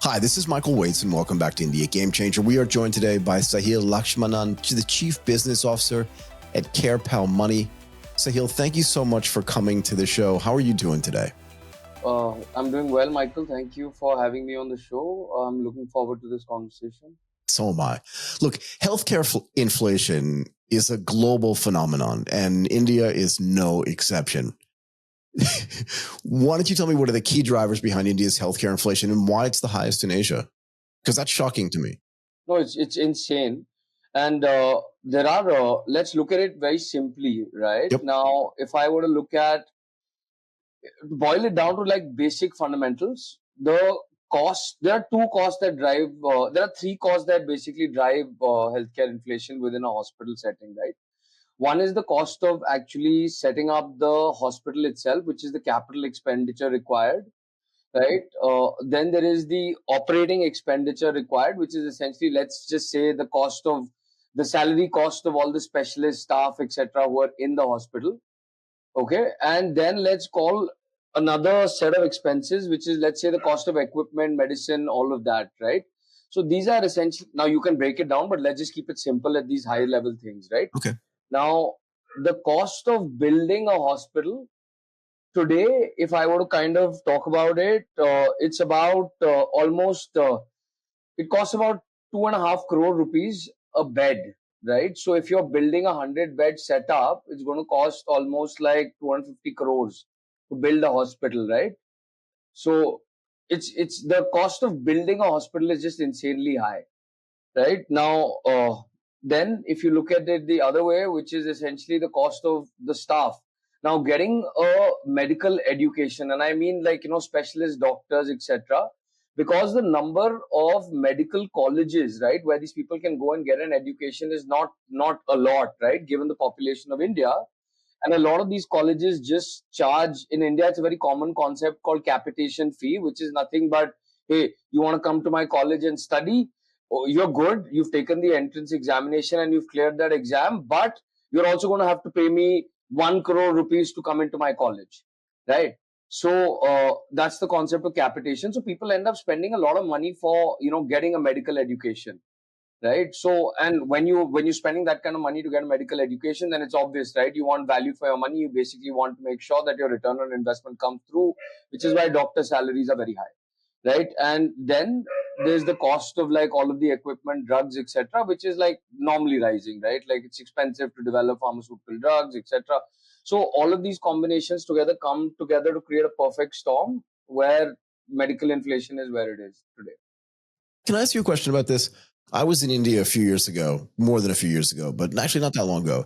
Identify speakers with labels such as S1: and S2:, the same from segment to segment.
S1: Hi, this is Michael Waits, and welcome back to India GameChanger. We are joined today by Sahil Lakshmanan, the Chief Business Officer at CarePal Money. Sahil, thank you so much for coming to the show. How are you doing today?
S2: I'm doing well, Michael. Thank you for having me on the show. I'm looking forward to this conversation.
S1: So am I. Look, healthcare inflation is a global phenomenon, and India is no exception. Why don't you tell me what are the key drivers behind India's healthcare inflation and why it's the highest in Asia? Because that's shocking to me.
S2: No, it's insane, and there are. Let's look at it very simply, right?
S1: Yep.
S2: Now, if I were to look at boil it down to like basic fundamentals, the cost. There are two costs that drive. There are three costs that basically drive healthcare inflation within a hospital setting, right? One is the cost of actually setting up the hospital itself, which is the capital expenditure required, right? Then there is the operating expenditure required, which is essentially, let's just say, the cost of the salary cost of all the specialist staff, etc., who are in the hospital. Okay, and then let's call another set of expenses, which is, let's say, the cost of equipment, medicine, all of that, right? So these are essentially, now you can break it down, but let's just keep it simple at these high level things, right?
S1: Okay.
S2: Now, the cost of building a hospital today, if I were to kind of talk about it, it's about it costs about 2.5 crore rupees a bed, right? So if you're building 100 bed setup, it's going to cost almost like 250 crores to build a hospital, right? So it's the cost of building a hospital is just insanely high, right? Now, then if you look at it the other way, which is essentially the cost of the staff. Now, getting a medical education, and I mean like, specialist doctors, etc., because the number of medical colleges, right, where these people can go and get an education is not a lot, right, given the population of India. And a lot of these colleges just charge, in India, it's a very common concept called capitation fee, which is nothing but, hey, you want to come to my college and study? Oh, you're good. You've taken the entrance examination and you've cleared that exam, but you're also going to have to pay me 1 crore rupees to come into my college, right? So that's the concept of capitation. So people end up spending a lot of money for getting a medical education, right? So, and when you're spending that kind of money to get a medical education, then it's obvious, right? You want value for your money. You basically want to make sure that your return on investment comes through, which is why doctor salaries are very high, right? And then there's the cost of like all of the equipment, drugs, etc., which is like normally rising, right? Like it's expensive to develop pharmaceutical drugs, etc. So all of these combinations together come together to create a perfect storm where medical inflation is where it is today.
S1: Can I ask you a question about this? I was in India a few years ago, more than a few years ago, but actually not that long ago.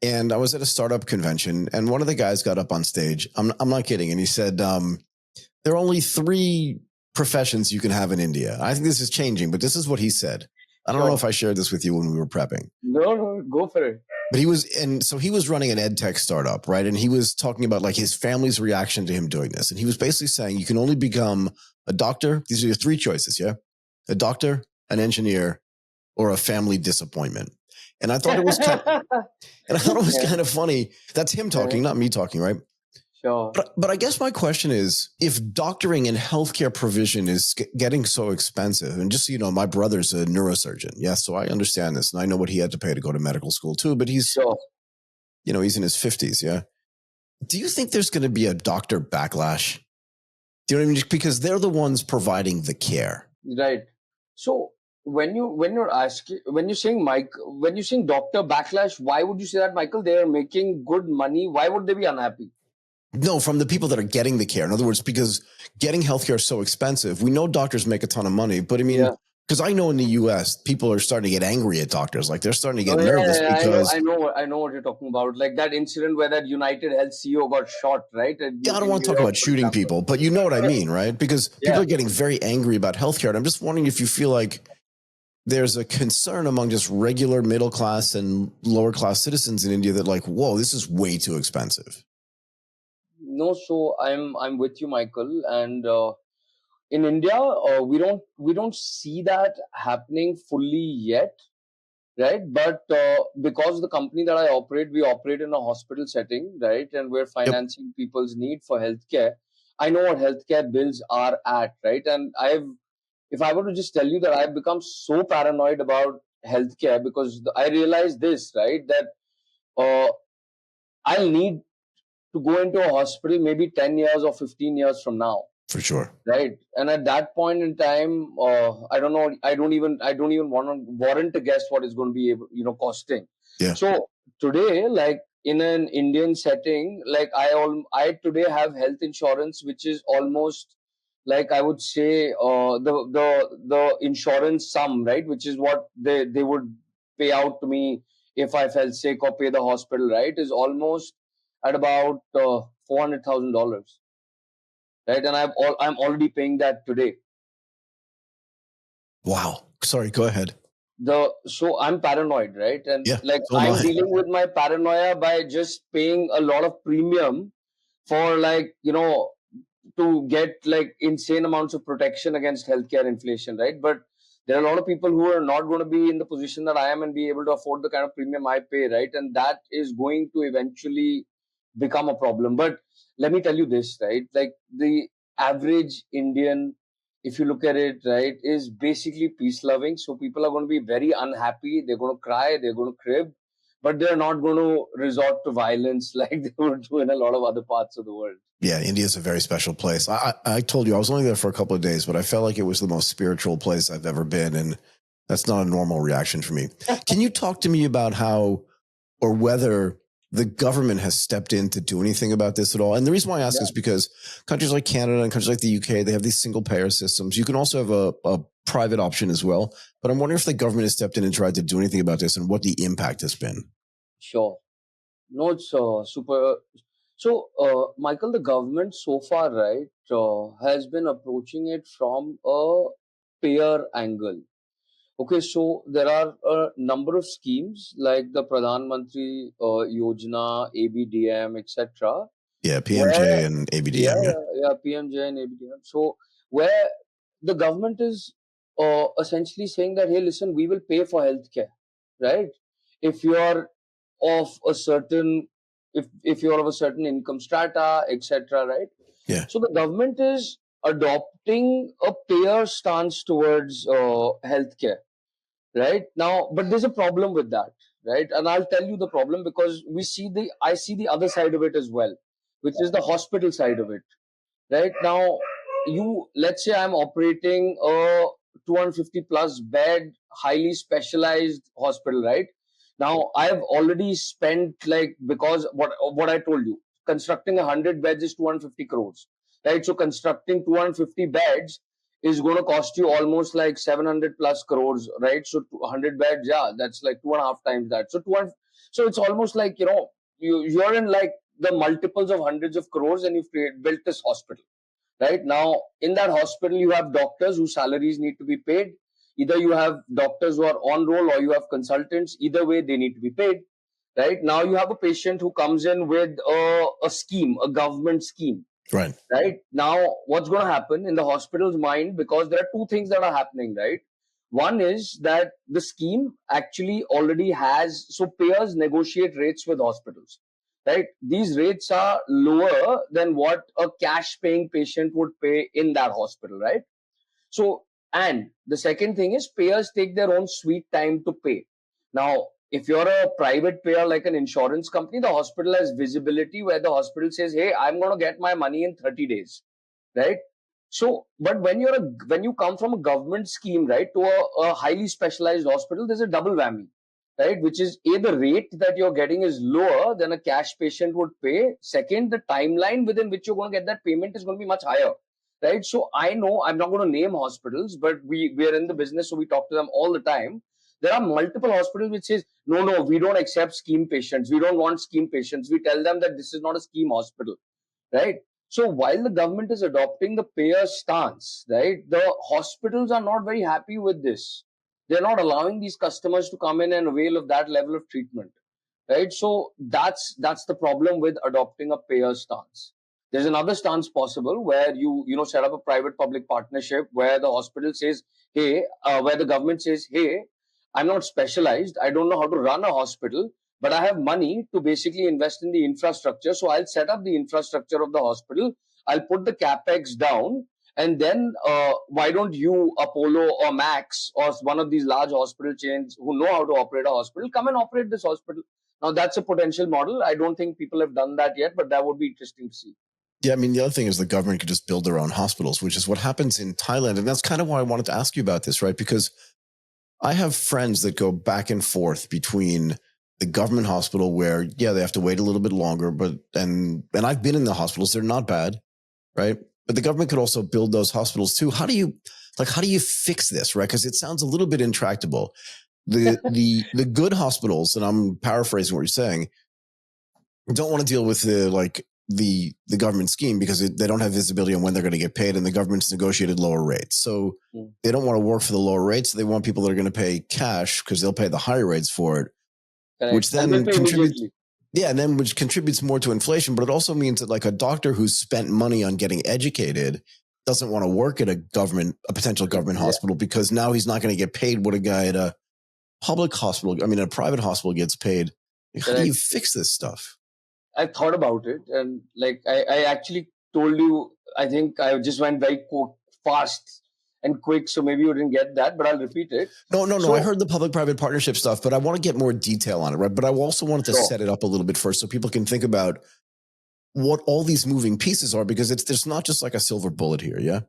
S1: And I was at a startup convention, and one of the guys got up on stage. I'm not kidding. And he said, there are only 3 professions you can have in India. I think this is changing, but this is what he said. I don't know if I shared this with you when we were prepping.
S2: No, go for it.
S1: But he was running an ed tech startup, right? And he was talking about like his family's reaction to him doing this. And he was basically saying you can only become a doctor. These are your 3 choices, yeah? A doctor, an engineer, or a family disappointment. And I thought it was kind of funny. That's him talking, not me talking, right?
S2: Sure.
S1: But I guess my question is, if doctoring and healthcare provision is getting so expensive, and just so you know, my brother's a neurosurgeon. Yes, so I understand this, and I know what he had to pay to go to medical school too. But he's, he's in his 50s. Yeah. Do you think there's going to be a doctor backlash? Do you know what I mean? Because they're the ones providing the care.
S2: Right. So when you're saying doctor backlash, why would you say that, Michael? They are making good money. Why would they be unhappy?
S1: No, from the people that are getting the care. In other words, because getting healthcare is so expensive. We know doctors make a ton of money, but I mean, because I know in the US, people are starting to get angry at doctors. Like they're starting to get nervous because
S2: I know what you're talking about. Like that incident where that United Health CEO got shot, right?
S1: Yeah, I don't want to talk about shooting people, but you know what I mean, right? Because people are getting very angry about healthcare. And I'm just wondering if you feel like there's a concern among just regular middle class and lower class citizens in India that like, whoa, this is way too expensive.
S2: No, so I'm with you, Michael, and in India, we don't see that happening fully yet, right? But because the company that I operate, we operate in a hospital setting, right, and we're financing people's need for healthcare. I know what healthcare bills are at, right, and I've if I were to just tell you that I've become so paranoid about healthcare because I realized this, right, that uh, I'll need to go into a hospital maybe 10 years or 15 years from now.
S1: For sure.
S2: Right. And at that point in time, I don't know, I don't even want to warrant to guess what it's going to be able, costing.
S1: Yeah.
S2: So today, like in an Indian setting, like I today have health insurance, which is almost like I would say the insurance sum, right, which is what they would pay out to me if I fell sick or pay the hospital, right, is almost at about $400,000, right, and I'm already paying that today.
S1: Wow. Sorry, go ahead.
S2: So I'm paranoid, right, and
S1: Yeah,
S2: like
S1: so am
S2: I'm
S1: I.
S2: dealing with my paranoia by just paying a lot of premium for like to get like insane amounts of protection against healthcare inflation, right? But there are a lot of people who are not going to be in the position that I am and be able to afford the kind of premium I pay, right? And that is going to eventually become a problem. But let me tell you this, right? Like the average Indian, if you look at it, right, is basically peace loving. So people are going to be very unhappy. They're going to cry. They're going to crib, but they're not going to resort to violence like they would do in a lot of other parts of the world.
S1: Yeah, India is a very special place. I told you I was only there for a couple of days, but I felt like it was the most spiritual place I've ever been. And that's not a normal reaction for me. Can you talk to me about how or whether the government has stepped in to do anything about this at all? And the reason why I ask is because countries like Canada and countries like the UK, they have these single payer systems. You can also have a private option as well. But I'm wondering if the government has stepped in and tried to do anything about this and what the impact has been.
S2: Sure. No, it's super. So, Michael, the government so far, right, has been approaching it from a payer angle. Okay, so there are a number of schemes like the Pradhan Mantri Yojana, ABDM, etc.
S1: Yeah, PMJ and ABDM.
S2: Yeah, PMJ and ABDM. So where the government is essentially saying that, hey, listen, we will pay for healthcare, right? If you are of a certain, if you're of a certain income strata, etc., right?
S1: Yeah.
S2: So the government is adopting a payer stance towards healthcare, right now, but there's a problem with that, right? And I'll tell you the problem because I see the other side of it as well, which is the hospital side of it. Right now, let's say I'm operating a 250 plus bed highly specialized hospital, right? Now I've already spent, like, because what I told you, constructing 100 beds is 250 crores, right? So constructing 250 beds is going to cost you almost like 700 plus crores, right? So 100 beds, yeah, that's like 2.5 times that. So 200, so it's almost like, you're in like the multiples of hundreds of crores, and you've built this hospital. Right now, in that hospital, you have doctors whose salaries need to be paid. Either you have doctors who are on roll or you have consultants. Either way, they need to be paid. Right now, you have a patient who comes in with a scheme, a government scheme.
S1: Right.
S2: Right now, what's going to happen in the hospital's mind? Because there are two things that are happening, right? One is that the scheme actually already has, so payers negotiate rates with hospitals, right? These rates are lower than what a cash paying patient would pay in that hospital, right? So, and the second thing is payers take their own sweet time to pay. Now, if you're a private payer like an insurance company, the hospital has visibility where the hospital says, hey, I'm going to get my money in 30 days, right? So, but when you come from a government scheme, right, to a highly specialized hospital, there's a double whammy, right? Which is A, the rate that you're getting is lower than a cash patient would pay. Second, the timeline within which you're going to get that payment is going to be much higher, right? So I know I'm not going to name hospitals, but we're in the business, so we talk to them all the time. There are multiple hospitals which says, no, we don't accept scheme patients. We don't want scheme patients. We tell them that this is not a scheme hospital, right? So while the government is adopting the payer stance, right, the hospitals are not very happy with this. They're not allowing these customers to come in and avail of that level of treatment, right? So that's the problem with adopting a payer stance. There's another stance possible where you set up a private public partnership where the hospital says, hey, where the government says, hey, I'm not specialized, I don't know how to run a hospital, but I have money to basically invest in the infrastructure. So I'll set up the infrastructure of the hospital. I'll put the capex down, And then why don't you, Apollo or Max or one of these large hospital chains who know how to operate a hospital, come and operate this hospital? Now that's a potential model. I don't think people have done that yet, but that would be interesting to see.
S1: Yeah, I mean, the other thing is the government could just build their own hospitals, which is what happens in Thailand. And that's kind of why I wanted to ask you about this, right? Because I have friends that go back and forth between the government hospital where, yeah, they have to wait a little bit longer, but and I've been in the hospitals, they're not bad, right? But the government could also build those hospitals too. How do you fix this, right? Because it sounds a little bit intractable. The good hospitals, and I'm paraphrasing what you're saying, don't want to deal with the government scheme because they don't have visibility on when they're going to get paid, and the government's negotiated lower rates. So they don't want to work for the lower rates. They want people that are going to pay cash because they'll pay the higher rates for it,
S2: Correct.
S1: which then contributes. Yeah, and then which contributes more to inflation. But it also means that like a doctor who's spent money on getting educated doesn't want to work at a potential government hospital because now he's not going to get paid what a guy at a public hospital, a private hospital gets paid. Like, how do you fix this stuff?
S2: I thought about it, and like I actually told you, I think I just went very fast and quick, so maybe you didn't get that, but I'll repeat it.
S1: No. I heard the public-private partnership stuff, but I want to get more detail on it, right? But I also wanted to set it up a little bit first so people can think about what all these moving pieces are, because there's not just like a silver bullet here, yeah?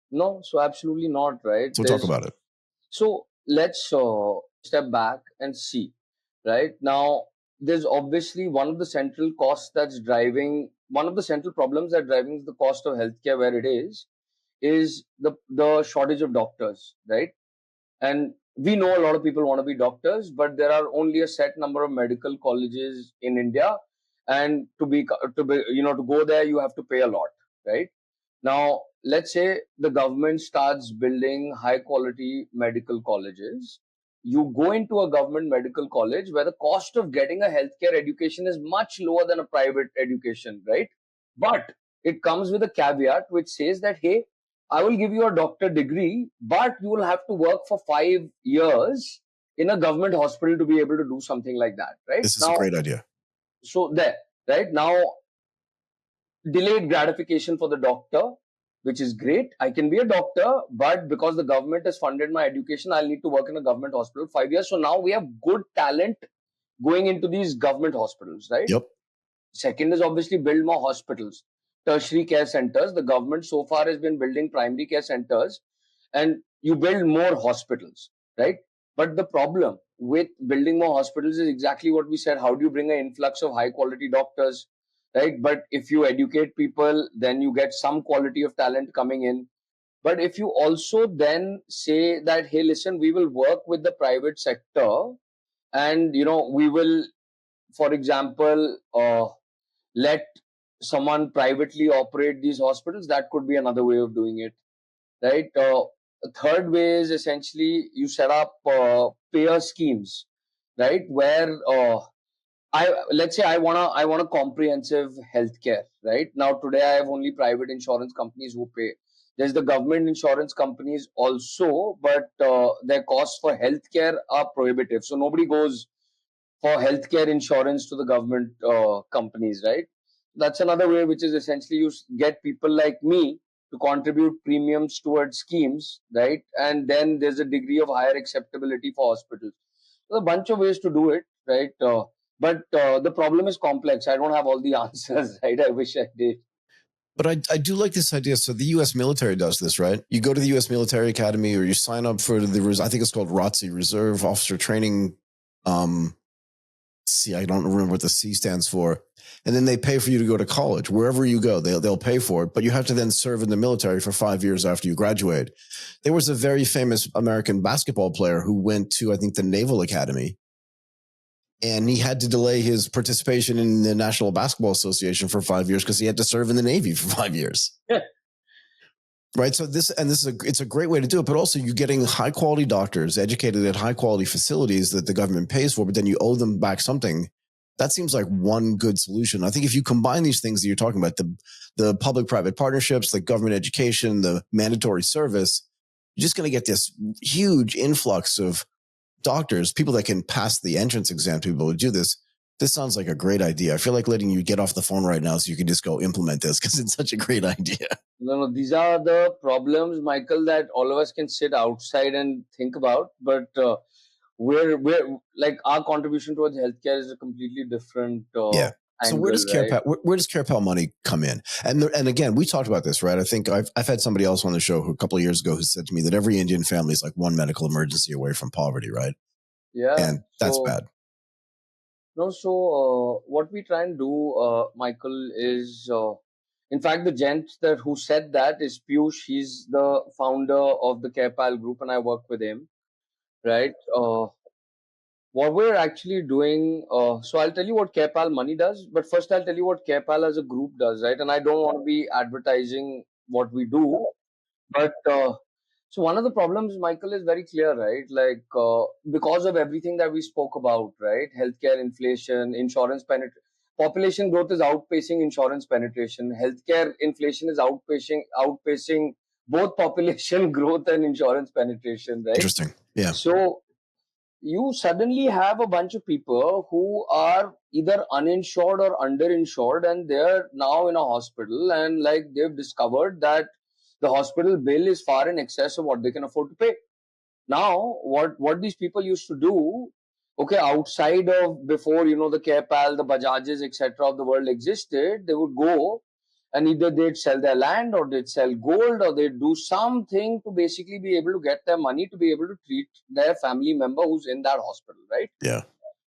S2: No, so absolutely not, right?
S1: So talk about it.
S2: So let's step back and see, right? Now, there's obviously one of the central problems that's driving the cost of healthcare where it is the shortage of doctors, right? And we know a lot of people want to be doctors, but there are only a set number of medical colleges in India, and to go there you have to pay a lot, right? Now, let's say the government starts building high quality medical colleges. You go into a government medical college where the cost of getting a healthcare education is much lower than a private education, right? But it comes with a caveat which says that, hey, I will give you a doctor degree, but you will have to work for 5 years in a government hospital to be able to do something like that, right?
S1: This is a great idea.
S2: So there, right? Now, delayed gratification for the doctor, which is great. I can be a doctor, but because the government has funded my education, I'll need to work in a government hospital 5 years. So now we have good talent going into these government hospitals, right?
S1: Yep.
S2: Second is obviously build more hospitals, tertiary care centers. The government so far has been building primary care centers, and you build more hospitals, right? But the problem with building more hospitals is exactly what we said. How do you bring an influx of high quality doctors, right? But if you educate people, then you get some quality of talent coming in. But if you also then say that, hey, listen, we will work with the private sector, and we will, for example, let someone privately operate these hospitals, that could be another way of doing it, right? A third way is essentially you set up payer schemes, right? Where let's say I want a comprehensive healthcare, right? Now today I have only private insurance companies who pay. There's the government insurance companies also, but their costs for healthcare are prohibitive. So nobody goes for healthcare insurance to the government companies, right? That's another way, which is essentially you get people like me to contribute premiums towards schemes, right? And then there's a degree of higher acceptability for hospitals. There's a bunch of ways to do it, right? But the problem is complex. I don't have all the answers, right? I wish I did.
S1: But I do like this idea. So the U.S. military does this, right? You go to the U.S. Military Academy, or you sign up for I think it's called ROTC, Reserve Officer Training. I don't remember what the C stands for. And then they pay for you to go to college. Wherever you go, they'll pay for it. But you have to then serve in the military for 5 years after you graduate. There was a very famous American basketball player who went to, I think, the Naval Academy. And he had to delay his participation in the National Basketball Association for 5 years because he had to serve in the Navy for 5 years. Right. So it's a great way to do it. But also you're getting high quality doctors educated at high quality facilities that the government pays for, but then you owe them back something. That seems like one good solution. I think if you combine these things that you're talking about, the public-private partnerships, the government education, the mandatory service, you're just going to get this huge influx of doctors, people that can pass the entrance exam to be able to do this. This sounds like a great idea. I feel like letting you get off the phone right now so you can just go implement this because it's such a great idea.
S2: No, these are the problems, Michael, that all of us can sit outside and think about. But we're like our contribution towards healthcare is a completely different
S1: So
S2: angle,
S1: where does
S2: right?
S1: where does CarePal Money come in? And again, we talked about this, right? I think I've had somebody else on the show who a couple of years ago who said to me that every Indian family is like one medical emergency away from poverty, right?
S2: Yeah.
S1: And that's
S2: So
S1: bad.
S2: no, so what we try and do, Michael, is in fact the gent that who said that is Piyush. He's the founder of the CarePal group, and I work with him, right? What we're actually doing, so I'll tell you what CarePal Money does, but first I'll tell you what CarePal as a group does, right? And I don't want to be advertising what we do, but so one of the problems, Michael, is very clear, right? Like because of everything that we spoke about, right? Healthcare inflation, insurance penetration, population growth is outpacing insurance penetration. Healthcare inflation is outpacing both population growth and insurance penetration, right?
S1: Interesting. Yeah.
S2: So you suddenly have a bunch of people who are either uninsured or underinsured, and they're now in a hospital, and like they've discovered that the hospital bill is far in excess of what they can afford to pay. Now, what these people used to do, okay, outside of before the CarePal, the Bajajes, etc. of the world existed, they would go and either they'd sell their land or they'd sell gold or they'd do something to basically be able to get their money to be able to treat their family member who's in that hospital, right?
S1: Yeah.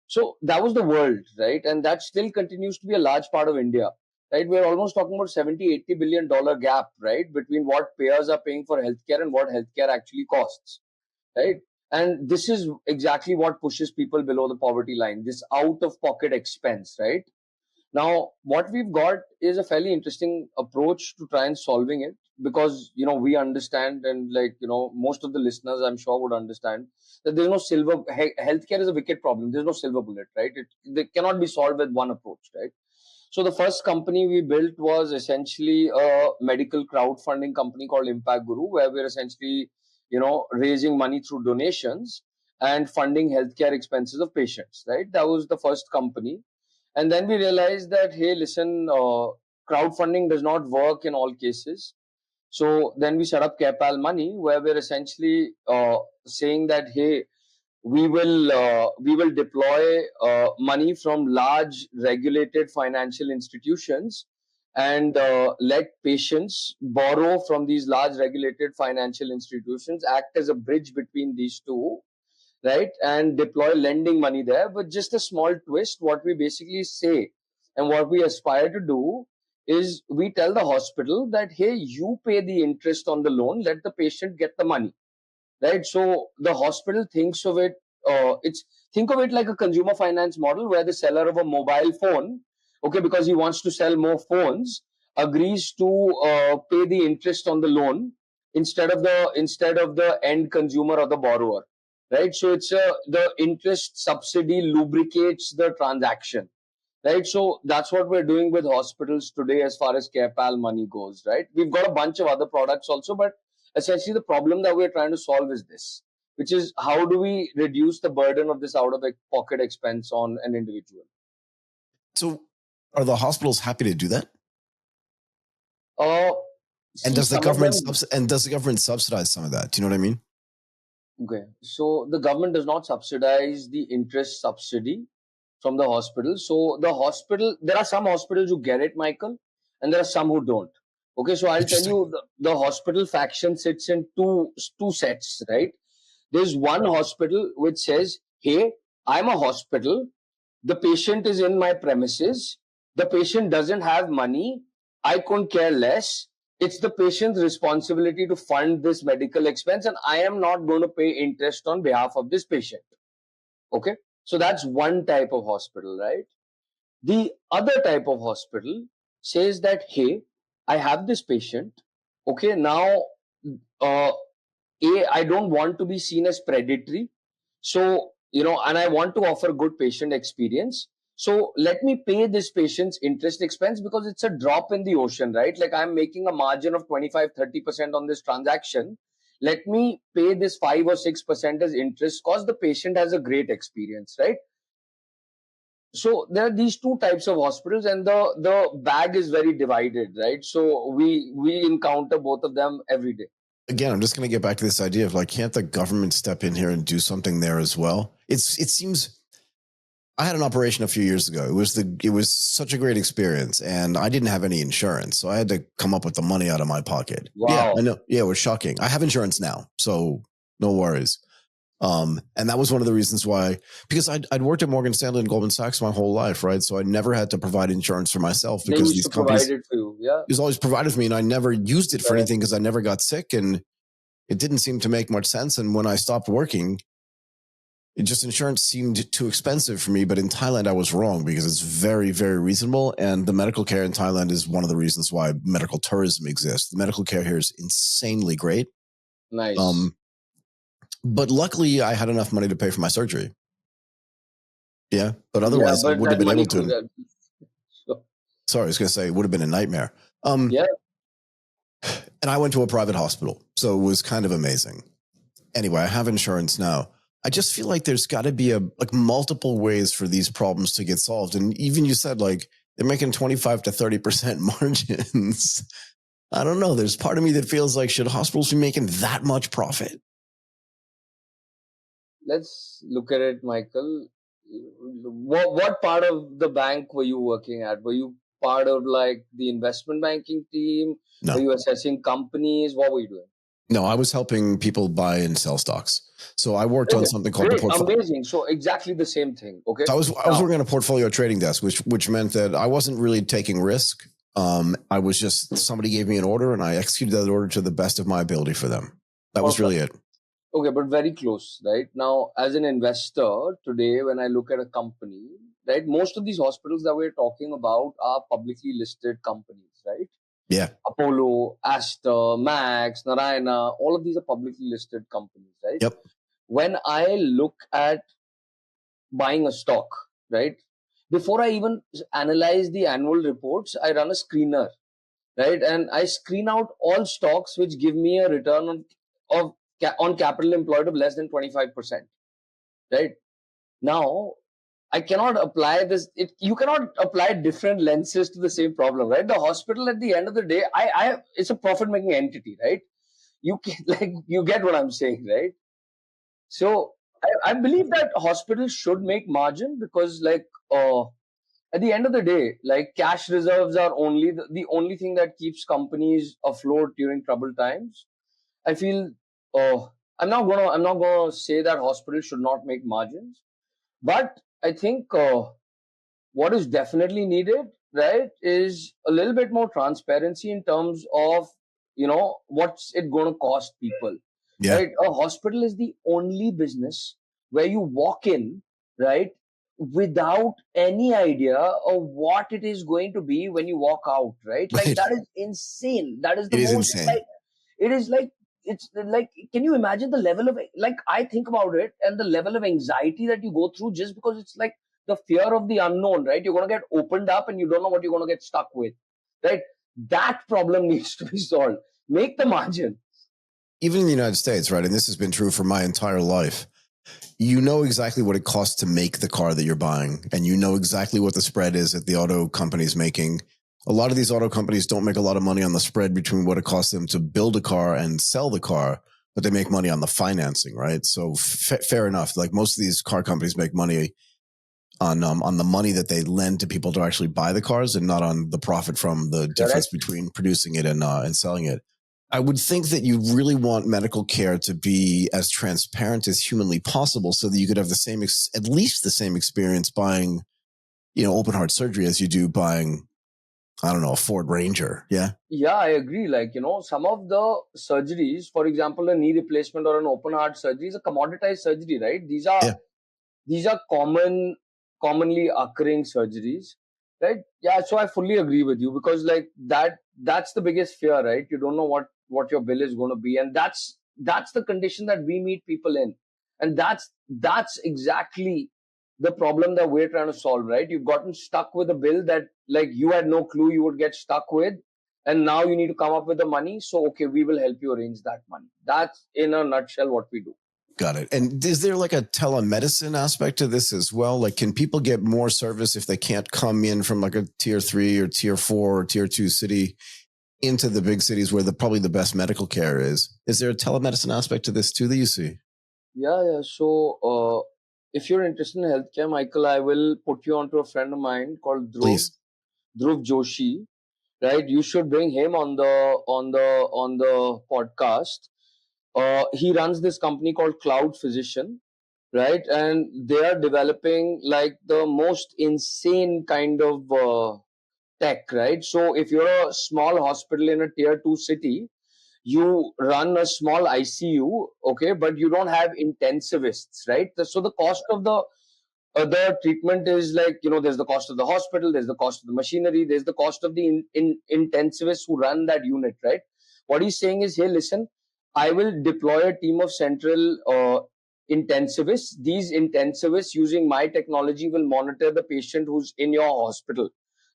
S2: So that was the world, right? And that still continues to be a large part of India, right? We're almost talking about 70-80 billion dollar gap, right, between what payers are paying for healthcare and what healthcare actually costs, right? And this is exactly what pushes people below the poverty line, this out of pocket expense, right? Now, what we've got is a fairly interesting approach to try and solving it, because we understand, and most of the listeners I'm sure would understand that there's no healthcare is a wicked problem. There's no silver bullet, right? They cannot be solved with one approach, right? So the first company we built was essentially a medical crowdfunding company called Impact Guru, where we're essentially raising money through donations and funding healthcare expenses of patients, right? That was the first company. And then we realized that, hey, listen, crowdfunding does not work in all cases. So then we set up CarePal Money, where we're essentially saying that, hey, we will deploy money from large regulated financial institutions and let patients borrow from these large regulated financial institutions, act as a bridge between these two, right? And deploy lending money there. But just a small twist, what we basically say and what we aspire to do is we tell the hospital that, hey, you pay the interest on the loan, let the patient get the money, right? So the hospital thinks of it, think of it like a consumer finance model where the seller of a mobile phone, okay, because he wants to sell more phones, agrees to pay the interest on the loan instead of the end consumer or the borrower, right? So the interest subsidy lubricates the transaction, right? So that's what we're doing with hospitals today as far as CarePal Money goes, right? We've got a bunch of other products also, but essentially the problem that we're trying to solve is this, which is how do we reduce the burden of this out of pocket expense on an individual?
S1: So are the hospitals happy to do that?
S2: See,
S1: And does the
S2: some of
S1: government
S2: them.
S1: subsidize some of that? Do you know what I mean?
S2: Okay, so the government does not subsidize the interest subsidy from the hospital. So there are some hospitals who get it, Michael, and there are some who don't. Okay, so I'll tell
S1: Interesting.
S2: you the hospital faction sits in two sets, right? There's one hospital which says, hey, I'm a hospital. The patient is in my premises. The patient doesn't have money. I couldn't care less. It's the patient's responsibility to fund this medical expense, and I am not going to pay interest on behalf of this patient. Okay, so that's one type of hospital, right? The other type of hospital says that, hey, I have this patient. Okay, now, uh, I don't want to be seen as predatory. So, and I want to offer good patient experience. So let me pay this patient's interest expense because it's a drop in the ocean, right? Like I'm making a margin of 25-30% on this transaction. Let me pay this 5 or 6% as interest because the patient has a great experience, right? So there are these two types of hospitals, and the bag is very divided, right? So we encounter both of them every day.
S1: Again, I'm just going to get back to this idea of like, can't the government step in here and do something there as well? It seems. I had an operation a few years ago. It was such a great experience, and I didn't have any insurance, so I had to come up with the money out of my pocket.
S2: Wow.
S1: Yeah, I know. Yeah, it was shocking. I have insurance now, so no worries. And that was one of the reasons why, because I'd worked at Morgan Stanley and Goldman Sachs my whole life, right? So I never had to provide insurance for myself because these companies
S2: provide it for you. Yeah,
S1: it was always provided for me, and I never used it for anything because I never got sick, and it didn't seem to make much sense. And when I stopped working, insurance seemed too expensive for me. But in Thailand, I was wrong because it's very, very reasonable. And the medical care in Thailand is one of the reasons why medical tourism exists. The medical care here is insanely great.
S2: Nice.
S1: But luckily, I had enough money to pay for my surgery. Yeah, but otherwise, I wouldn't have been able to. Sorry, I was going to say it would have been a nightmare.
S2: Yeah.
S1: And I went to a private hospital, so it was kind of amazing. Anyway, I have insurance now. I just feel like there's got to be multiple ways for these problems to get solved. And even you said like they're making 25 to 30% margins. I don't know. There's part of me that feels like, should hospitals be making that much profit?
S2: Let's look at it, Michael. What part of the bank were you working at? Were you part of like the investment banking team?
S1: No.
S2: Were you assessing companies? What were you doing?
S1: No, I was helping people buy and sell stocks. So I worked on something called the portfolio.
S2: Amazing. So exactly the same thing. Okay.
S1: So I was working on a portfolio trading desk, which meant that I wasn't really taking risk. I was just, somebody gave me an order and I executed that order to the best of my ability for them. That was really it.
S2: Okay, but very close, right? Now, as an investor today, when I look at a company, right, most of these hospitals that we're talking about are publicly listed companies, right?
S1: Yeah.
S2: Apollo, Aster, Max, Narayana, all of these are publicly listed companies, right?
S1: Yep.
S2: When I look at buying a stock, right, before I even analyze the annual reports, I run a screener, right? And I screen out all stocks which give me a return on capital employed of less than 25%, right? Now, I cannot apply this. You cannot apply different lenses to the same problem, right? The hospital at the end of the day, it's a profit-making entity, right? You get what I'm saying, right? So I believe that hospitals should make margin because at the end of the day, like cash reserves are only the only thing that keeps companies afloat during troubled times. I feel I'm not gonna say that hospitals should not make margins, but I think what is definitely needed, right, is a little bit more transparency in terms of what's it going to cost people.
S1: Yeah.
S2: Right? A hospital is the only business where you walk in, right, without any idea of what it is going to be when you walk out, right? Like that is insane. That is the most insane. Like, it is like, it's like, can you imagine the level of, like, I think about it and the level of anxiety that you go through just because it's like the fear of the unknown, right? You're going to get opened up and you don't know what you're going to get stuck with, right? That problem needs to be solved. Make the margin.
S1: Even in the United States, right? And this has been true for my entire life. You know exactly what it costs to make the car that you're buying, and you know exactly what the spread is that the auto company's making. A lot of these auto companies don't make a lot of money on the spread between what it costs them to build a car and sell the car, but they make money on the financing, right? So fair enough. Like most of these car companies make money on the money that they lend to people to actually buy the cars and not on the profit from the difference between producing it and selling it. I would think that you really want medical care to be as transparent as humanly possible so that you could have the same, at least the same experience buying, open heart surgery as you do buying, I don't know, a Ford Ranger. Yeah.
S2: Yeah, I agree. Like, some of the surgeries, for example, a knee replacement or an open heart surgery is a commoditized surgery, right? These are commonly occurring surgeries, right? Yeah. So I fully agree with you because like that's the biggest fear, right? You don't know what your bill is going to be. And that's the condition that we meet people in. And that's exactly the problem that we're trying to solve, right? You've gotten stuck with a bill that like you had no clue you would get stuck with. And now you need to come up with the money. So, okay, we will help you arrange that money. That's in a nutshell what we do.
S1: Got it. And is there like a telemedicine aspect to this as well? Like, can people get more service if they can't come in from like a tier 3 or tier 4 or tier 2 city into the big cities where probably the best medical care is? Is there a telemedicine aspect to this too that you see?
S2: Yeah. So, if you're interested in healthcare, Michael, I will put you onto a friend of mine called
S1: Please.
S2: Dhruv Joshi. Right? You should bring him on the podcast. He runs this company called Cloud Physician, right? And they are developing like the most insane kind of tech, right? So if you're a small hospital in a tier 2 city, you run a small ICU, okay, but you don't have intensivists, right? So the cost of the treatment is like, there's the cost of the hospital, there's the cost of the machinery, there's the cost of the intensivists who run that unit, right? What he's saying is, hey, listen, I will deploy a team of central intensivists. These intensivists, using my technology, will monitor the patient who's in your hospital,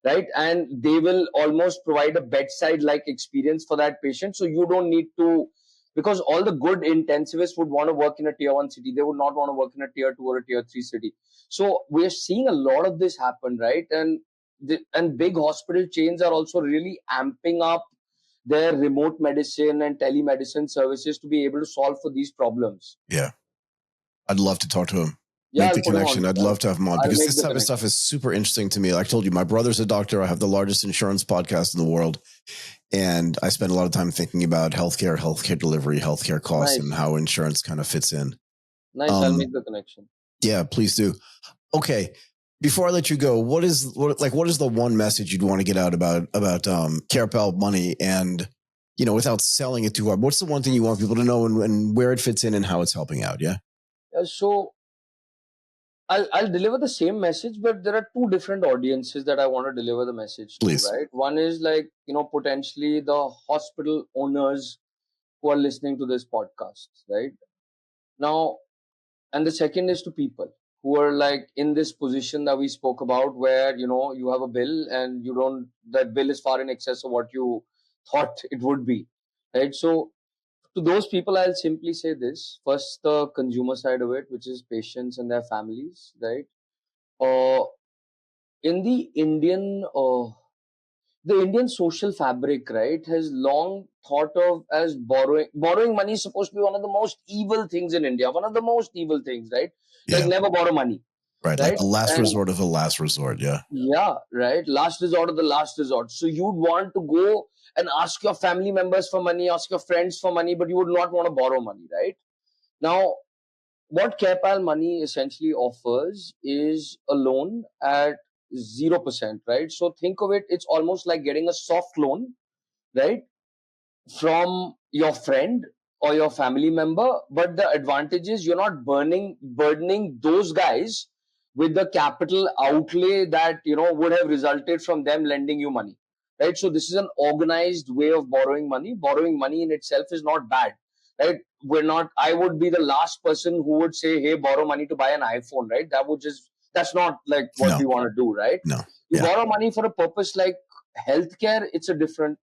S2: right? And they will almost provide a bedside like experience for that patient. So you don't need to, because all the good intensivists would want to work in a tier 1 city. They would not want to work in a tier 2 or a tier 3 city. So we're seeing a lot of this happen, right? And big hospital chains are also really amping up their remote medicine and telemedicine services to be able to solve for these problems.
S1: Yeah. I'd love to talk to him.
S2: Yeah,
S1: Make the connection. I'd love to have him on because this type of stuff is super interesting to me. Like I told you, my brother's a doctor. I have the largest insurance podcast in the world. And I spend a lot of time thinking about healthcare delivery, healthcare costs, and how insurance kind of fits in.
S2: Nice. I'll make the connection.
S1: Yeah, please do. Okay. Before I let you go, what is the one message you'd want to get out about CarePal Money and, without selling it too hard? What's the one thing you want people to know and where it fits in and how it's helping out? Yeah.
S2: So I'll deliver the same message, but there are two different audiences that I want to deliver the message to,
S1: Please.
S2: right? One is like, potentially the hospital owners who are listening to this podcast, right? Now, and the second is to people who are like in this position that we spoke about, where, you have a bill and that bill is far in excess of what you thought it would be, right? So to those people, I'll simply say this. First, the consumer side of it, which is patients and their families, right? In the Indian social fabric, right, has long thought of as borrowing money is supposed to be one of the most evil things in India. One of the most evil things, right? Yeah. Like never borrow money.
S1: Right. Like the last resort of the last resort. Yeah.
S2: Yeah. Right. Last resort of the last resort. So you'd want to go and ask your family members for money, ask your friends for money, but you would not want to borrow money, right? Now, what CarePal Money essentially offers is a loan at 0%, right? So think of it, it's almost like getting a soft loan, right, from your friend or your family member. But the advantage is you're not burdening those guys with the capital outlay that would have resulted from them lending you money, right? So this is an organized way of borrowing money. Borrowing money in itself is not bad, right? I would be the last person who would say, hey, borrow money to buy an iPhone, right? That's not like what we want to do, right?
S1: No.
S2: You borrow money for a purpose like healthcare, it's a different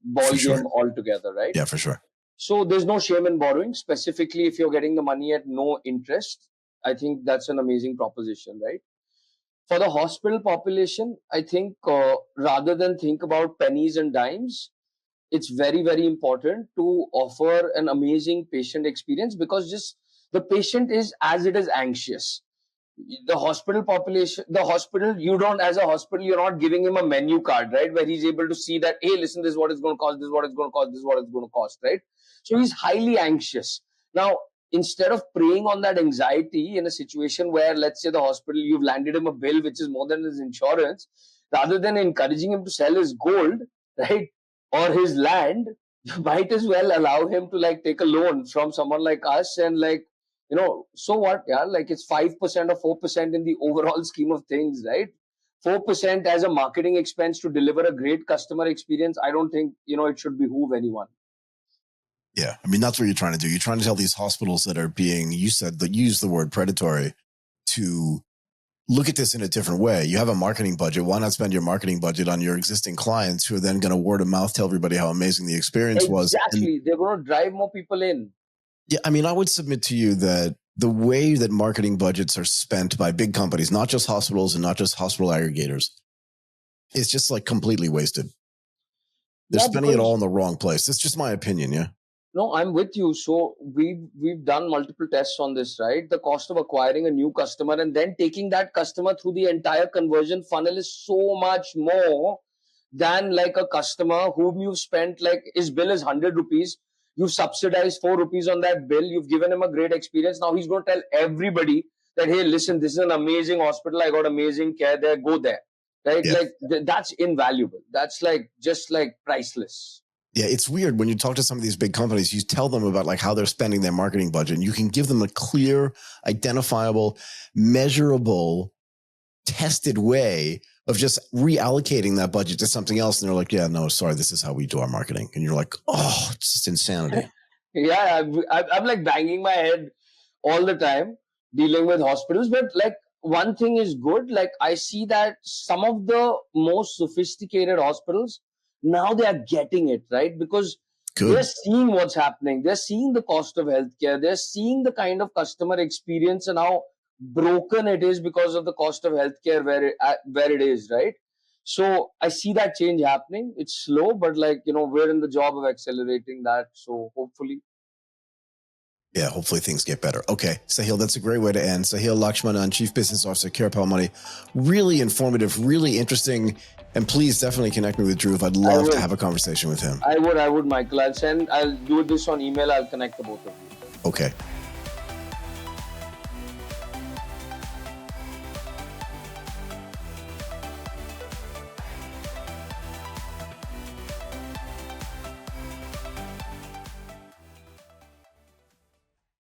S2: ball game altogether, right?
S1: Yeah, for sure.
S2: So there's no shame in borrowing, specifically if you're getting the money at no interest. I think that's an amazing proposition, right? For the hospital population, I think rather than think about pennies and dimes, it's very, very important to offer an amazing patient experience, because just the patient is as it is anxious. The hospital population, as a hospital, you're not giving him a menu card, right? Where he's able to see that, hey, listen, this is what it's going to cost, this is what it's going to cost, this is what it's going to cost, right? So he's highly anxious. Now, instead of preying on that anxiety in a situation where, let's say, the hospital, you've landed him a bill which is more than his insurance, rather than encouraging him to sell his gold, right, or his land, you might as well allow him to like take a loan from someone like us and like, so what? Yeah, like it's 5% or 4% in the overall scheme of things, right? 4% as a marketing expense to deliver a great customer experience. I don't think, it should behoove anyone.
S1: Yeah. I mean, that's what you're trying to do. You're trying to tell these hospitals that are being, use the word predatory, to look at this in a different way. You have a marketing budget. Why not spend your marketing budget on your existing clients who are then going to word of mouth tell everybody how amazing the experience was?
S2: Exactly. They're going to drive more people in.
S1: Yeah, I mean, I would submit to you that the way that marketing budgets are spent by big companies, not just hospitals and not just hospital aggregators, is just like completely wasted. They're
S2: Yeah,
S1: spending it all
S2: because
S1: in the wrong place. It's just my opinion. Yeah.
S2: no, I'm with you. So we've done multiple tests on this, right? The cost of acquiring a new customer and then taking that customer through the entire conversion funnel is so much more than like a customer whom you've spent, like his bill is 100 rupees. You've subsidized 4 rupees on that bill. You've given him a great experience. Now he's going to tell everybody that, hey, listen, this is an amazing hospital. I got amazing care there. Go there. Right?
S1: Yeah.
S2: Like that's invaluable. That's like just like priceless.
S1: Yeah, it's weird when you talk to some of these big companies, you tell them about like how they're spending their marketing budget, and you can give them a clear, identifiable, measurable, tested way of just reallocating that budget to something else. And they're like, yeah, no, sorry, this is how we do our marketing. And you're like, oh, it's just insanity.
S2: Yeah, I'm like banging my head all the time dealing with hospitals. But like one thing is good. Like I see that some of the most sophisticated hospitals now they are getting it right because
S1: Good.
S2: they're seeing what's happening. They're seeing the cost of healthcare. They're seeing the kind of customer experience and how broken it is because of the cost of healthcare where it is, right? So I see that change happening. It's slow, but like we're in the job of accelerating that. So hopefully.
S1: Yeah, hopefully things get better. Okay, Sahil, that's a great way to end. Sahil Lakshmanan, Chief Business Officer, CarePal Money. Really informative, really interesting. And please definitely connect me with Dhruv. I'd love to have a conversation with him.
S2: I would, Michael. I'll do this on email. I'll connect the both of you.
S1: Okay.